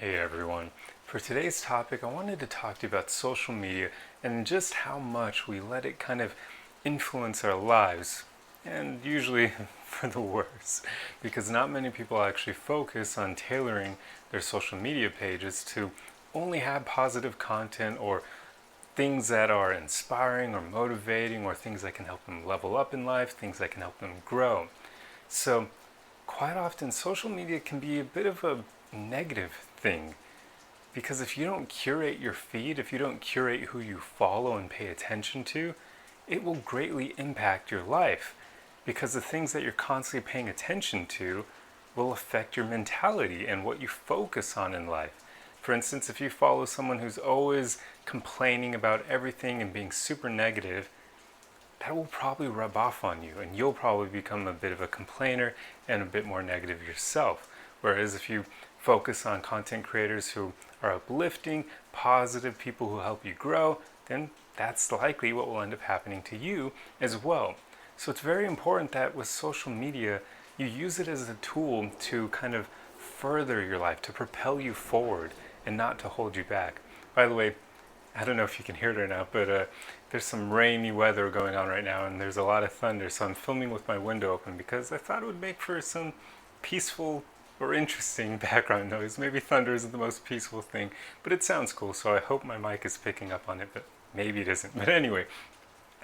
Hey everyone. For today's topic, I wanted to talk to you about social media and just how much we let it kind of influence our lives, and usually for the worse, because not many people actually focus on tailoring their social media pages to only have positive content or things that are inspiring or motivating or things that can help them level up in life, things that can help them grow. So, quite often, social media can be a bit of a negative thing because if you don't curate your feed, if you don't curate who you follow and pay attention to, it will greatly impact your life because the things that you're constantly paying attention to will affect your mentality and what you focus on in life. For instance, if you follow someone who's always complaining about everything and being super negative, that will probably rub off on you and you'll probably become a bit of a complainer and a bit more negative yourself. Whereas if you focus on content creators who are uplifting, positive people who help you grow, then that's likely what will end up happening to you as well. So it's very important that with social media, you use it as a tool to kind of further your life, to propel you forward and not to hold you back. By the way, I don't know if you can hear it or not, but there's some rainy weather going on right now and there's a lot of thunder, so I'm filming with my window open because I thought it would make for some peaceful or interesting background noise. Maybe thunder isn't the most peaceful thing, but it sounds cool, so I hope my mic is picking up on it, but maybe it isn't. But anyway,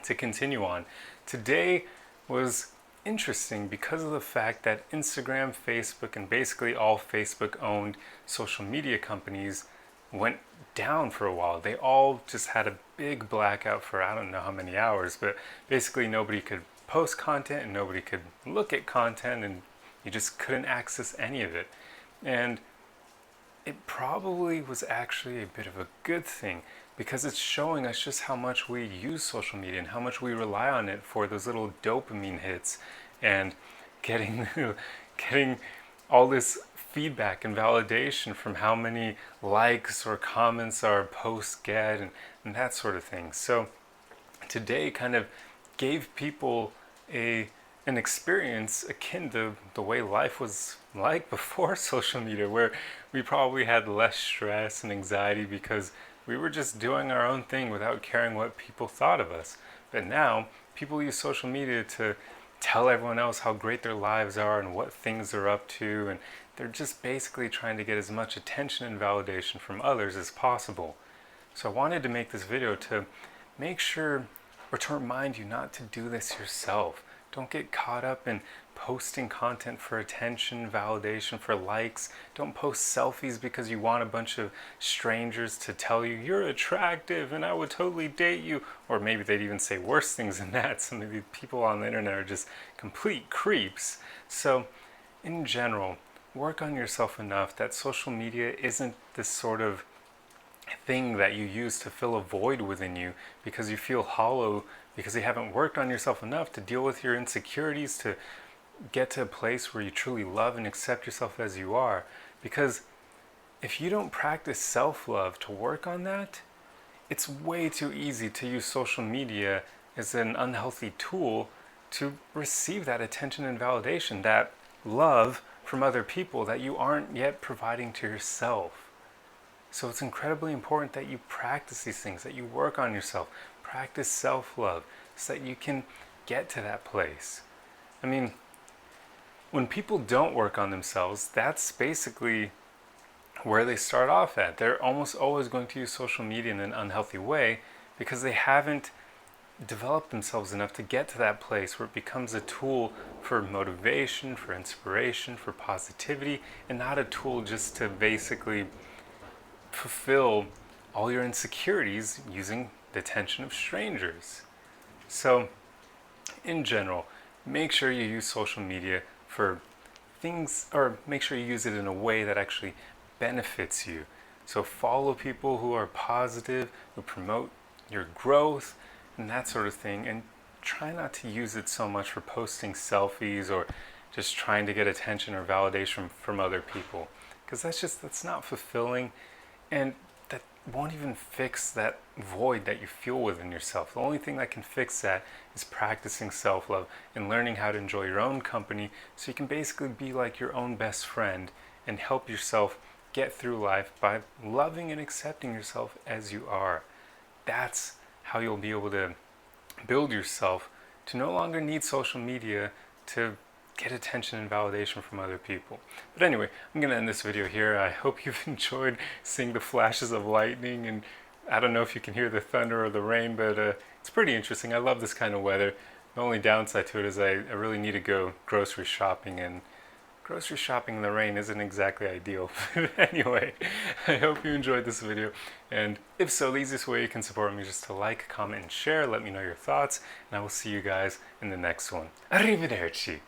to continue on, today was interesting because of the fact that Instagram, Facebook, and basically all Facebook-owned social media companies went down for a while. They all just had a big blackout for I don't know how many hours, but basically nobody could post content and nobody could look at content and you just couldn't access any of it. And it probably was actually a bit of a good thing because it's showing us just how much we use social media and how much we rely on it for those little dopamine hits and getting getting all this feedback and validation from how many likes or comments our posts get and that sort of thing. So today kind of gave people an experience akin to the way life was like before social media, where we probably had less stress and anxiety because we were just doing our own thing without caring what people thought of us. But now people use social media to tell everyone else how great their lives are and what things they're up to, and they're just basically trying to get as much attention and validation from others as possible. So I wanted to make this video to make sure or to remind you not to do this yourself. Don't get caught up in posting content for attention, validation, for likes. Don't post selfies because you want a bunch of strangers to tell you you're attractive and I would totally date you. Or maybe they'd even say worse things than that. So maybe people on the internet are just complete creeps. So in general, work on yourself enough that social media isn't this sort of thing that you use to fill a void within you because you feel hollow because you haven't worked on yourself enough to deal with your insecurities, to get to a place where you truly love and accept yourself as you are. Because if you don't practice self-love to work on that, it's way too easy to use social media as an unhealthy tool to receive that attention and validation, that love from other people that you aren't yet providing to yourself. So it's incredibly important that you practice these things, that you work on yourself, practice self-love so that you can get to that place. I mean, when people don't work on themselves, that's basically where they start off at. They're almost always going to use social media in an unhealthy way because they haven't developed themselves enough to get to that place where it becomes a tool for motivation, for inspiration, for positivity, and not a tool just to basically fulfill all your insecurities using the attention of strangers. So in general, make sure you use social media for things, or make sure you use it in a way that actually benefits you. So follow people who are positive, who promote your growth and that sort of thing, and try not to use it so much for posting selfies or just trying to get attention or validation from other people, because that's not fulfilling, and that won't even fix that void that you feel within yourself. The only thing that can fix that is practicing self-love and learning how to enjoy your own company so you can basically be like your own best friend and help yourself get through life by loving and accepting yourself as you are. That's how you'll be able to build yourself to no longer need social media to get attention and validation from other people. But anyway, I'm going to end this video here. I hope you've enjoyed seeing the flashes of lightning, and I don't know if you can hear the thunder or the rain, but it's pretty interesting. I love this kind of weather. The only downside to it is I really need to go grocery shopping, and grocery shopping in the rain isn't exactly ideal. But anyway, I hope you enjoyed this video, and if so, the easiest way you can support me is just to like, comment, and share. Let me know your thoughts, and I will see you guys in the next one. Arrivederci!